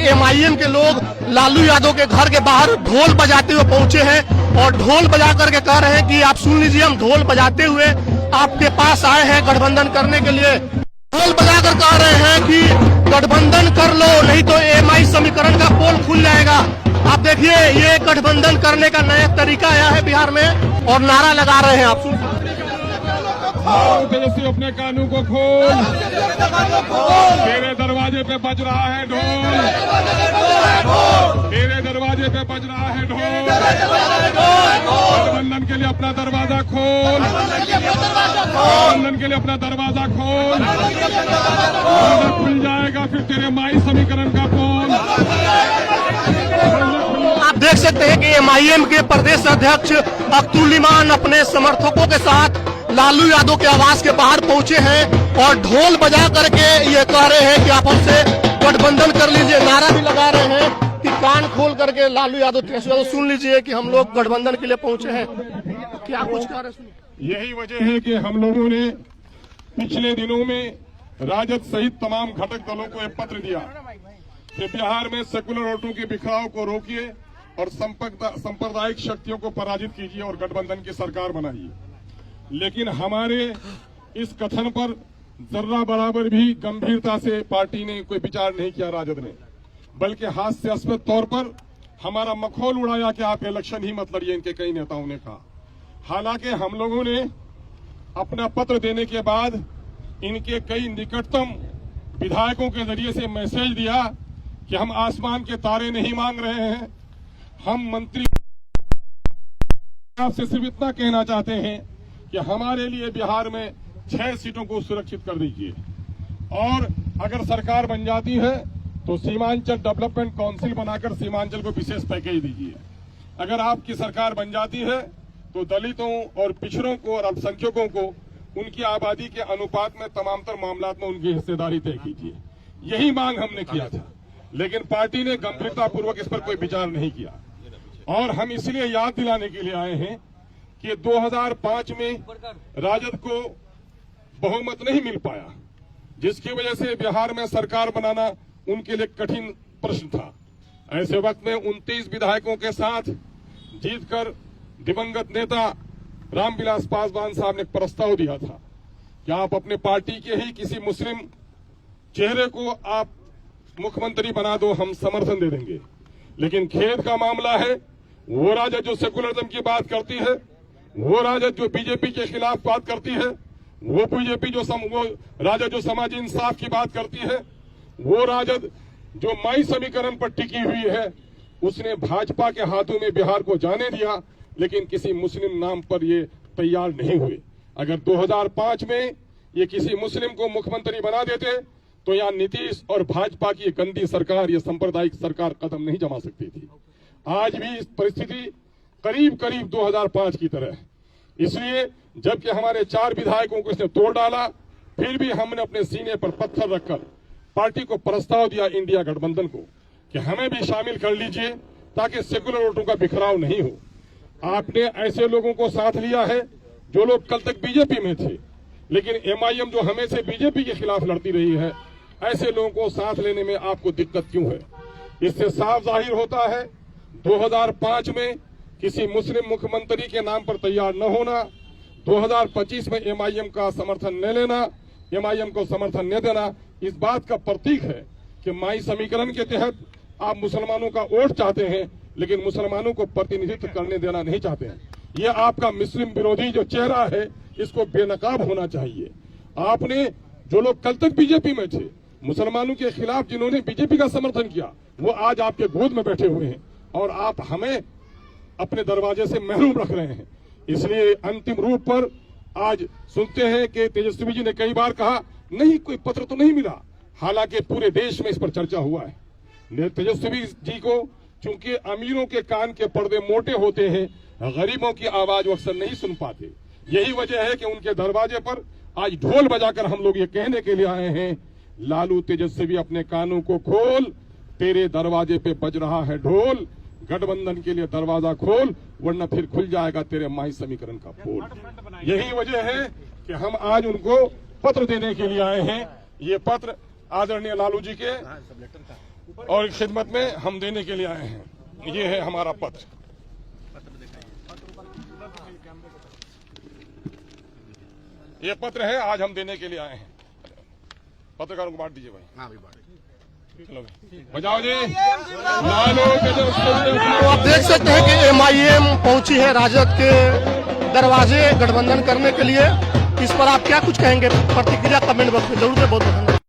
MIM के लोग लालू यादव के घर के बाहर ढोल बजाते हुए पहुंचे हैं और ढोल बजा करके कह रहे हैं कि आप सुन लीजिए, हम ढोल बजाते हुए आपके पास आए हैं गठबंधन करने के लिए। ढोल बजाकर कह रहे हैं कि गठबंधन कर लो, नहीं तो एमआई समीकरण का पोल खुल जाएगा। आप देखिए, ये गठबंधन करने का नया तरीका आया है बिहार में और नारा लगा रहे हैं। आप सुन तेजस्वी अपने कानून को खोल, तेरे दरवाजे पे बज रहा है ढोल, तेरे दरवाजे पे बज रहा है ढोल। गठबंधन के लिए अपना दरवाजा खोल, गठबंधन के लिए अपना दरवाजा खोल, खुल जाएगा फिर तेरे माई समीकरण का पोल। आप देख सकते हैं कि एमआईएम के प्रदेश अध्यक्ष अब्दुल इमान अपने समर्थकों के साथ लालू यादव के आवास के बाहर पहुंचे हैं और ढोल बजा करके ये कह रहे हैं कि आप हमसे गठबंधन कर लीजिए। नारा भी लगा रहे हैं कि कान खोल करके लालू यादव सुन लीजिए कि हम लोग गठबंधन के लिए पहुंचे हैं। क्या कुछ कह रहे हैं? यही वजह है कि हम लोगों ने पिछले दिनों में राजद सहित तमाम घटक दलों को एक पत्र दिया कि बिहार में सेकुलर वोटों के बिखराव को रोकिए और सांप्रदायिक शक्तियों को पराजित कीजिए और गठबंधन की सरकार बनाइए। लेकिन हमारे इस कथन पर जर्रा बराबर भी गंभीरता से पार्टी ने कोई विचार नहीं किया, राजद ने, बल्कि हास्यास्पद तौर पर हमारा मखौल उड़ाया कि आप इलेक्शन ही मत लड़िए, इनके कई नेताओं ने कहा। हालांकि हम लोगों ने अपना पत्र देने के बाद इनके कई निकटतम विधायकों के जरिए से मैसेज दिया कि हम आसमान के तारे नहीं मांग रहे हैं, हम मंत्री आपसे सिर्फ इतना कहना चाहते हैं कि हमारे लिए बिहार में 6 सीटों को सुरक्षित कर दीजिए और अगर सरकार बन जाती है तो सीमांचल डेवलपमेंट काउंसिल बनाकर सीमांचल को विशेष पैकेज दीजिए। अगर आपकी सरकार बन जाती है तो दलितों और पिछड़ों को और अल्पसंख्यकों को उनकी आबादी के अनुपात में तमामतर मामलात में उनकी हिस्सेदारी तय कीजिए। यही मांग हमने किया था, लेकिन पार्टी ने गंभीरतापूर्वक इस पर कोई विचार नहीं किया और हम इसलिए याद दिलाने के लिए आए हैं कि 2005 में राजद को बहुमत नहीं मिल पाया, जिसकी वजह से बिहार में सरकार बनाना उनके लिए कठिन प्रश्न था। ऐसे वक्त में 29 विधायकों के साथ जीतकर दिवंगत नेता रामविलास पासवान साहब ने एक प्रस्ताव दिया था कि आप अपने पार्टी के ही किसी मुस्लिम चेहरे को आप मुख्यमंत्री बना दो, हम समर्थन दे देंगे। लेकिन खेद का मामला है, वो राजद जो सेकुलरिज्म की बात करती है, वो राजद जो बीजेपी के खिलाफ बात करती है, वो बीजेपी वो राजद जो समाजी इंसाफ की बात करती है, वो राजद जो माई समीकरण पर टिकी हुई है, उसने भाजपा के हाथों में बिहार को जाने दिया, लेकिन किसी मुस्लिम नाम पर ये तैयार नहीं हुए। अगर 2005 में ये किसी मुस्लिम को मुख्यमंत्री बना देते तो यहाँ नीतीश और भाजपा की गंदी सरकार, ये सांप्रदायिक सरकार कदम नहीं जमा सकती थी। आज भी इस परिस्थिति करीब करीब 2005 की तरह है। इसलिए जबकि हमारे 4 विधायकों को इसने तोड़ डाला, फिर भी हमने अपने सीने पर पत्थर रखकर पार्टी को प्रस्ताव दिया इंडिया गठबंधन को कि हमें भी शामिल कर लीजिए ताकि सेकुलर वोटों का बिखराव नहीं हो। आपने ऐसे लोगों को साथ लिया है जो लोग कल तक बीजेपी में थे, लेकिन एमआईएम जो हमेशा बीजेपी के खिलाफ लड़ती रही है, ऐसे लोगों को साथ लेने में आपको दिक्कत क्यों है? इससे साफ जाहिर होता है 2005 में किसी मुस्लिम मुख्यमंत्री के नाम पर तैयार न होना, 2025 में एमआईएम का समर्थन न लेना, एमआईएम को समर्थन न देना, इस बात का प्रतीक है कि माई समीकरण के तहत आप मुसलमानों का वोट चाहते हैं, लेकिन मुसलमानों को प्रतिनिधित्व करने देना नहीं चाहते हैं। ये आपका मुस्लिम विरोधी जो चेहरा है, इसको बेनकाब होना चाहिए। आपने जो लोग कल तक बीजेपी में थे, मुसलमानों के खिलाफ जिन्होंने बीजेपी का समर्थन किया, वो आज आपके गोद में बैठे हुए हैं और आप हमें अपने दरवाजे से महरूम रख रहे हैं। इसलिए अंतिम रूप पर आज सुनते हैं कि तेजस्वी जी ने कई बार कहा नहीं, कोई पत्र तो नहीं मिला, हालांकि पूरे देश में इस पर चर्चा हुआ है। तेजस्वी जी को चूंकि अमीरों के कान के पर्दे मोटे होते हैं, गरीबों की आवाज वो अक्सर नहीं सुन पाते। यही वजह है कि उनके दरवाजे पर आज ढोल बजाकर हम लोग ये कहने के लिए आए हैं, लालू तेजस्वी अपने कानों को खोल, तेरे दरवाजे पे बज रहा है ढोल, गठबंधन के लिए दरवाजा खोल, वरना फिर खुल जाएगा तेरे माई समीकरण का पोल। यही वजह है कि हम आज उनको पत्र देने के लिए आए हैं। ये पत्र आदरणीय लालू जी के और खिदमत में हम देने के लिए आए हैं। ये है हमारा पत्र। ये पत्र है, आज हम देने के लिए आए हैं। पत्रकारों को बांट दीजिए भाई। चलो बजाओ जी। तो आप देख सकते हैं कि MIM पहुंची है राजद के दरवाजे गठबंधन करने के लिए। इस पर आप क्या कुछ कहेंगे? प्रतिक्रिया कमेंट बॉक्स में जरूर दें। बहुत बहुत धन्यवाद।